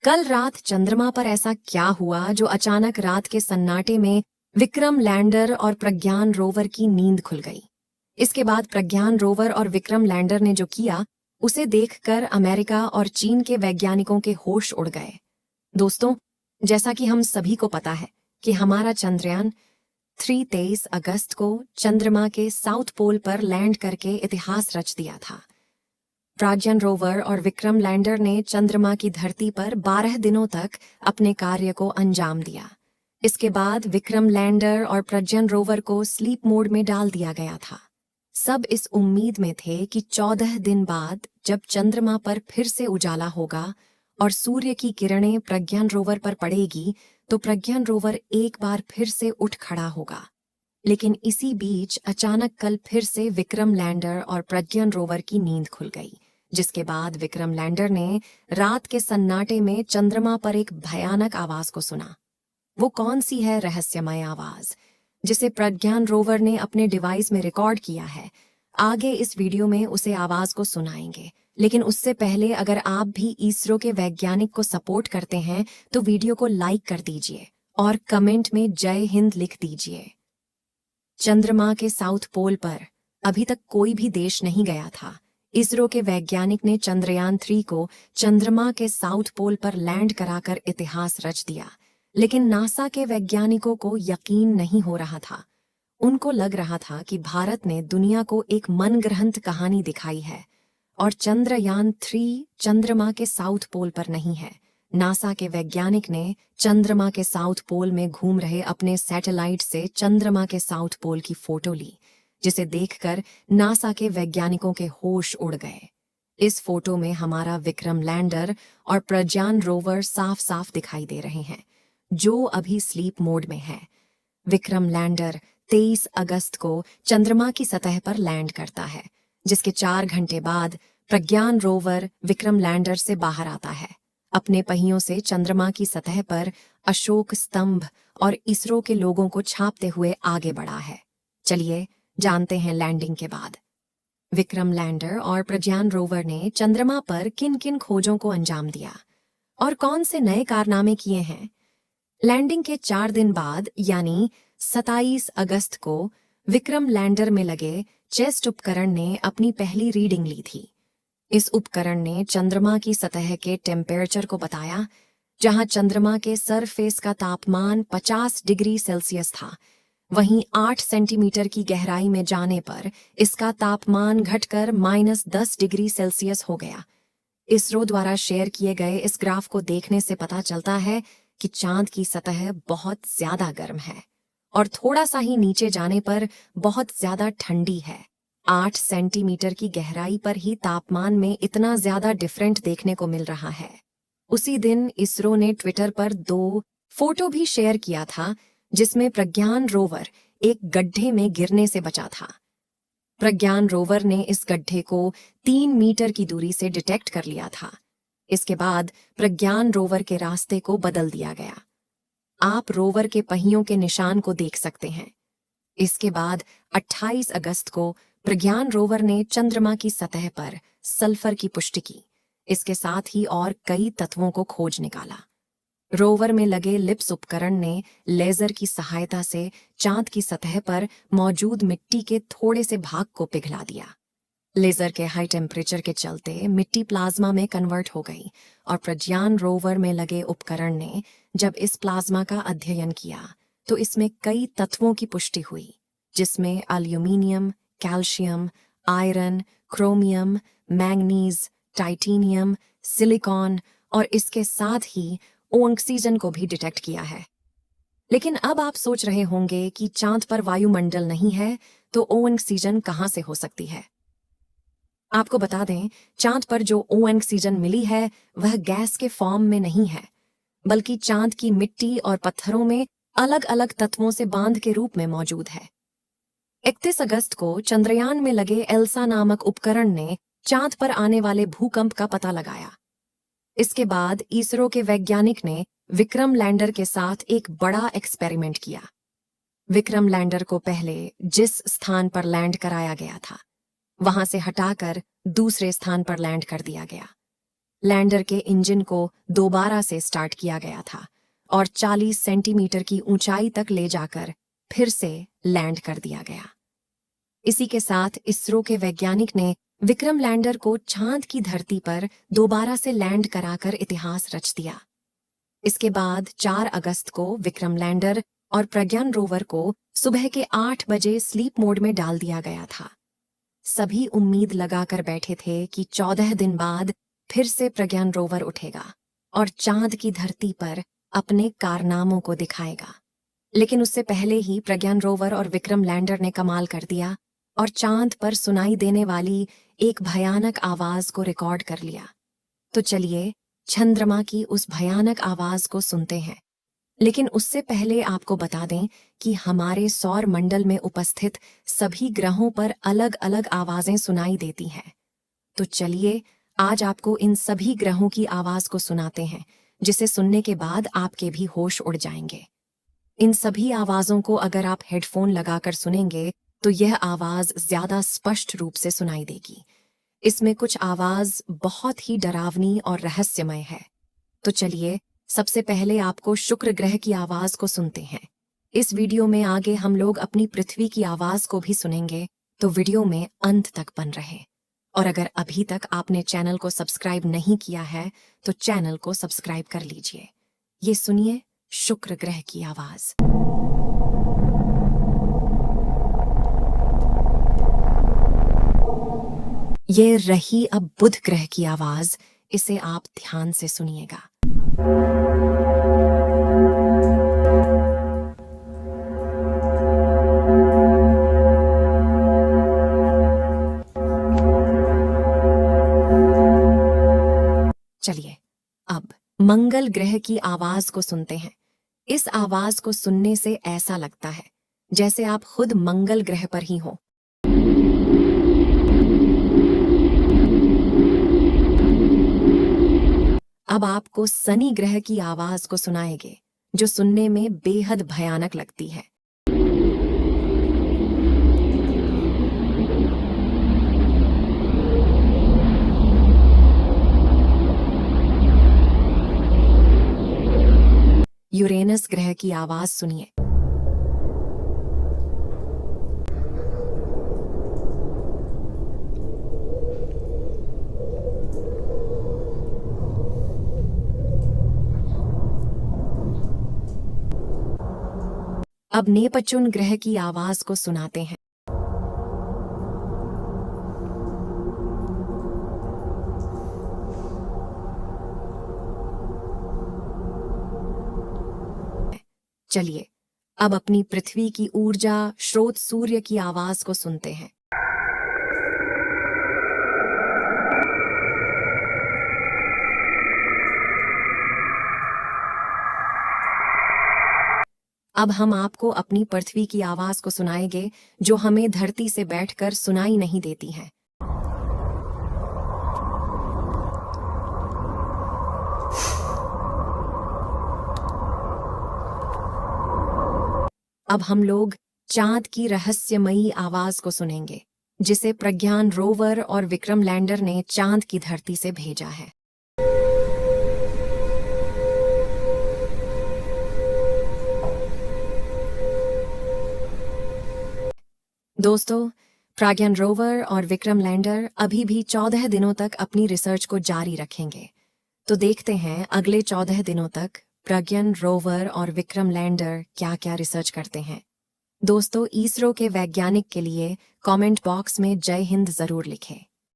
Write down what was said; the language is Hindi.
कल रात चंद्रमा पर ऐसा क्या हुआ जो अचानक रात के सन्नाटे में विक्रम लैंडर और प्रज्ञान रोवर की नींद खुल गई। इसके बाद प्रज्ञान रोवर और विक्रम लैंडर ने जो किया उसे देखकर अमेरिका और चीन के वैज्ञानिकों के होश उड़ गए। दोस्तों, जैसा कि हम सभी को पता है कि हमारा चंद्रयान 23 अगस्त को चंद्रमा के साउथ पोल पर लैंड करके इतिहास रच दिया था। प्रज्ञान रोवर और विक्रम लैंडर ने चंद्रमा की धरती पर 12 दिनों तक अपने कार्य को अंजाम दिया। इसके बाद विक्रम लैंडर और प्रज्ञान रोवर को स्लीप मोड में डाल दिया गया था। सब इस उम्मीद में थे कि 14 दिन बाद जब चंद्रमा पर फिर से उजाला होगा और सूर्य की किरणें प्रज्ञान रोवर पर पड़ेगी तो प्रज्ञान रोवर एक बार फिर से उठ खड़ा होगा। लेकिन इसी बीच अचानक कल फिर से विक्रम लैंडर और प्रज्ञान रोवर की नींद खुल गई, जिसके बाद विक्रम लैंडर ने रात के सन्नाटे में चंद्रमा पर एक भयानक आवाज को सुना। वो कौन सी है रहस्यमय आवाज जिसे प्रज्ञान रोवर ने अपने डिवाइस में रिकॉर्ड किया है? आगे इस वीडियो में उसे आवाज को सुनाएंगे, लेकिन उससे पहले अगर आप भी इसरो के वैज्ञानिक को सपोर्ट करते हैं तो वीडियो को लाइक कर दीजिए और कमेंट में जय हिंद लिख दीजिए। चंद्रमा के साउथ पोल पर अभी तक कोई भी देश नहीं गया था। इसरो के वैज्ञानिक ने चंद्रयान 3 को चंद्रमा के साउथ पोल पर लैंड कराकर इतिहास रच दिया, लेकिन नासा के वैज्ञानिकों को यकीन नहीं हो रहा था। उनको लग रहा था कि भारत ने दुनिया को एक मनगढ़ंत कहानी दिखाई है और चंद्रयान 3 चंद्रमा के साउथ पोल पर नहीं है। नासा के वैज्ञानिक ने चंद्रमा के साउथ पोल में घूम रहे अपने सैटेलाइट से चंद्रमा के साउथ पोल की फोटो ली, जिसे देखकर नासा के वैज्ञानिकों के होश उड़ गए। इस फोटो में हमारा विक्रम लैंडर और प्रज्ञान रोवर साफ साफ दिखाई दे रहे हैं, जो अभी स्लीप मोड में है। विक्रम लैंडर 23 अगस्त को चंद्रमा की सतह पर लैंड करता है, जिसके 4 घंटे बाद प्रज्ञान रोवर विक्रम लैंडर से बाहर आता है। अपने पहियों से चंद्रमा की सतह पर अशोक स्तंभ और इसरो के लोगों को छापते हुए आगे बढ़ा है। चलिए जानते हैं लैंडिंग के बाद विक्रम लैंडर और प्रज्ञान रोवर ने चंद्रमा पर किन किन खोजों को अंजाम दिया और कौन से नए कारनामे किए हैं। लैंडिंग के 4 दिन बाद यानी 27 अगस्त को विक्रम लैंडर में लगे चेस्ट उपकरण ने अपनी पहली रीडिंग ली थी। इस उपकरण ने चंद्रमा की सतह के टेम्परेचर को बताया। जहां चंद्रमा के सरफेस का तापमान 50 डिग्री सेल्सियस था, वहीं 8 सेंटीमीटर की गहराई में जाने पर इसका तापमान घटकर -10 डिग्री सेल्सियस हो गया। इसरो द्वारा शेयर किए गए इस ग्राफ को देखने से पता चलता है कि चांद की सतह बहुत ज्यादा गर्म है और थोड़ा सा ही नीचे जाने पर बहुत ज्यादा ठंडी है। 8 सेंटीमीटर की गहराई पर ही तापमान में इतना ज्यादा डिफरेंट देखने को मिल रहा है। उसी दिन इसरो ने ट्विटर पर 2 फोटो भी शेयर किया था, जिसमें प्रज्ञान रोवर एक गड्ढे में गिरने से बचा था। प्रज्ञान रोवर ने इस गड्ढे को 3 मीटर की दूरी से डिटेक्ट कर लिया था। इसके बाद प्रज्ञान रोवर के रास्ते को बदल दिया गया। आप रोवर के पहियों के निशान को देख सकते हैं। इसके बाद 28 अगस्त को प्रज्ञान रोवर ने चंद्रमा की सतह पर सल्फर की पुष्टि की। इसके साथ ही और कई तत्वों को खोज निकाला। रोवर में लगे लिप्स उपकरण ने लेजर की सहायता से चांद की सतह पर मौजूद मिट्टी के थोड़े से भाग को पिघला दिया। लेजर के हाई टेम्परेचर के चलते मिट्टी प्लाज्मा में कन्वर्ट हो गई और प्रज्ञान रोवर में लगे उपकरण ने जब इस प्लाज्मा का अध्ययन किया तो इसमें कई तत्वों की पुष्टि हुई, जिसमें aluminium, calcium, iron, chromium, manganese, titanium, silicon और इसके साथ ही ऑक्सीजन को भी डिटेक्ट किया है। लेकिन अब आप सोच रहे होंगे कि चांद पर वायुमंडल नहीं है तो ऑक्सीजन कहां से हो सकती है? आपको बता दें, चांद पर जो ऑक्सीजन मिली है वह गैस के फॉर्म में नहीं है, बल्कि चांद की मिट्टी और पत्थरों में अलग अलग तत्वों से बांध के रूप में मौजूद है। 31 अगस्त को चंद्रयान में लगे एल्सा नामक उपकरण ने चांद पर आने वाले भूकंप का पता लगाया। इसके बाद इसरो के वैज्ञानिक ने विक्रम लैंडर के साथ एक बड़ा एक्सपेरिमेंट किया। विक्रम लैंडर को पहले जिस स्थान पर लैंड कराया गया था वहां से हटाकर दूसरे स्थान पर लैंड कर दिया गया। लैंडर के इंजन को दोबारा से स्टार्ट किया गया था और 40 सेंटीमीटर की ऊंचाई तक ले जाकर फिर से लैंड कर दिया गया। इसी के साथ इसरो के वैज्ञानिक ने विक्रम लैंडर को चांद की धरती पर दोबारा से लैंड कराकर इतिहास रच दिया। इसके बाद 4 अगस्त को विक्रम लैंडर और प्रज्ञान रोवर को सुबह के 8 बजे स्लीप मोड में डाल दिया गया था। सभी उम्मीद लगाकर बैठे थे कि 14 दिन बाद फिर से प्रज्ञान रोवर उठेगा और चांद की धरती पर अपने कारनामों को दिखाएगा। लेकिन उससे पहले ही प्रज्ञान रोवर और विक्रम लैंडर ने कमाल कर दिया और चांद पर सुनाई देने वाली एक भयानक आवाज को रिकॉर्ड कर लिया। तो चलिए चंद्रमा की उस भयानक आवाज को सुनते हैं। लेकिन उससे पहले आपको बता दें कि हमारे सौर मंडल में उपस्थित सभी ग्रहों पर अलग अलग आवाजें सुनाई देती हैं। तो चलिए आज आपको इन सभी ग्रहों की आवाज को सुनाते हैं, जिसे सुनने के बाद आपके भी होश उड़ जाएंगे। इन सभी आवाजों को अगर आप हेडफोन लगाकर सुनेंगे तो यह आवाज ज्यादा स्पष्ट रूप से सुनाई देगी। इसमें कुछ आवाज बहुत ही डरावनी और रहस्यमय है। तो चलिए सबसे पहले आपको शुक्र ग्रह की आवाज को सुनते हैं। इस वीडियो में आगे हम लोग अपनी पृथ्वी की आवाज को भी सुनेंगे, तो वीडियो में अंत तक बन रहे। और अगर अभी तक आपने चैनल को सब्सक्राइब नहीं किया है तो चैनल को सब्सक्राइब कर लीजिए। ये सुनिए शुक्र ग्रह की आवाज। ये रही अब बुध ग्रह की आवाज, इसे आप ध्यान से सुनिएगा। चलिए अब मंगल ग्रह की आवाज को सुनते हैं। इस आवाज को सुनने से ऐसा लगता है जैसे आप खुद मंगल ग्रह पर ही हो। अब आपको शनि ग्रह की आवाज को सुनाएंगे, जो सुनने में बेहद भयानक लगती है। यूरेनस ग्रह की आवाज सुनिए। अब नेपच्यून ग्रह की आवाज को सुनाते हैं। चलिए अब अपनी पृथ्वी की ऊर्जा स्रोत सूर्य की आवाज को सुनते हैं। अब हम आपको अपनी पृथ्वी की आवाज को सुनाएंगे, जो हमें धरती से बैठकर सुनाई नहीं देती है। अब हम लोग चांद की रहस्यमयी आवाज को सुनेंगे, जिसे प्रज्ञान रोवर और विक्रम लैंडर ने चांद की धरती से भेजा है। दोस्तों, प्रज्ञान रोवर और विक्रम लैंडर अभी भी 14 दिनों तक अपनी रिसर्च को जारी रखेंगे। तो देखते हैं अगले 14 दिनों तक प्रज्ञान रोवर और विक्रम लैंडर क्या क्या रिसर्च करते हैं। दोस्तों, इसरो के वैज्ञानिक के लिए कमेंट बॉक्स में जय हिंद जरूर लिखें।